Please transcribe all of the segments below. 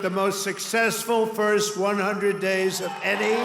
The most successful first 100 days of any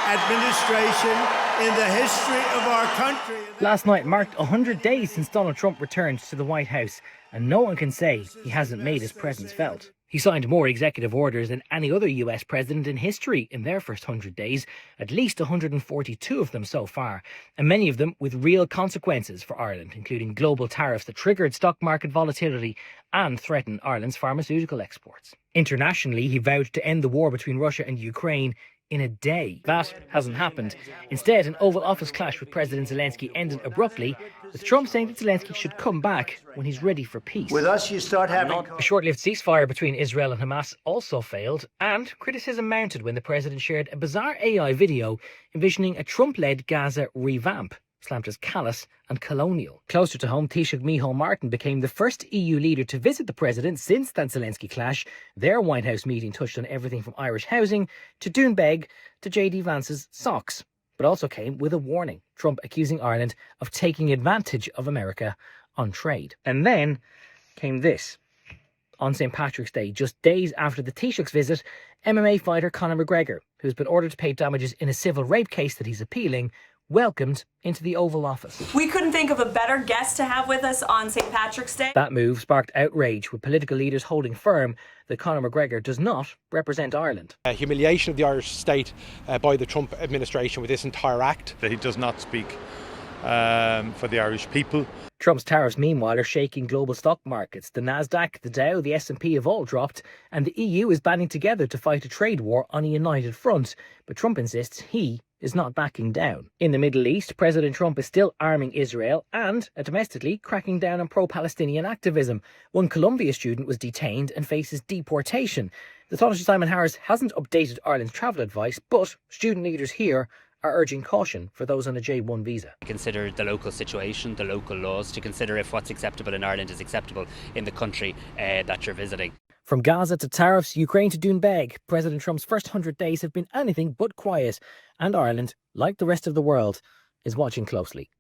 administration in the history of our country. Last night marked 100 days since Donald Trump returned to the White House, and no one can say he hasn't made his presence felt. He signed more executive orders than any other US president in history in their first 100 days, at least 142 of them so far, and many of them with real consequences for Ireland, including global tariffs that triggered stock market volatility and threatened Ireland's pharmaceutical exports. Internationally, he vowed to end the war between Russia and Ukraine in a day. That hasn't happened. Instead, an Oval Office clash with President Zelensky ended abruptly, with Trump saying that Zelensky should come back when he's ready for peace. With us, you start having... A short-lived ceasefire between Israel and Hamas also failed, and criticism mounted when the president shared a bizarre AI video envisioning a Trump-led Gaza revamp, slammed as callous and colonial. Closer to home, Taoiseach Micheál Martin became the first EU leader to visit the president since that Zelensky clash. Their White House meeting touched on everything from Irish housing to Doonbeg to JD Vance's socks, but also came with a warning, Trump accusing Ireland of taking advantage of America on trade. And then came this. On St. Patrick's Day, just days after the Taoiseach's visit, MMA fighter Conor McGregor, who's been ordered to pay damages in a civil rape case that he's appealing, welcomed into the Oval Office. We couldn't think of a better guest to have with us on St. Patrick's Day. That move sparked outrage, with political leaders holding firm that Conor McGregor does not represent Ireland. Humiliation of the Irish state by the Trump administration with this entire act. That he does not speak for the Irish people. Trump's tariffs, meanwhile, are shaking global stock markets. The Nasdaq, the Dow, the S&P have all dropped, and the EU is banding together to fight a trade war on a united front. But Trump insists he is not backing down. In the Middle East, President Trump is still arming Israel and, domestically, cracking down on pro-Palestinian activism. One Columbia student was detained and faces deportation. The Taoiseach Simon Harris hasn't updated Ireland's travel advice, but student leaders here are urging caution for those on a J1 visa. Consider the local situation, the local laws, to consider if what's acceptable in Ireland is acceptable in the country that you're visiting. From Gaza to tariffs, Ukraine to Doonbeg, President Trump's first 100 days have been anything but quiet, and Ireland, like the rest of the world, is watching closely.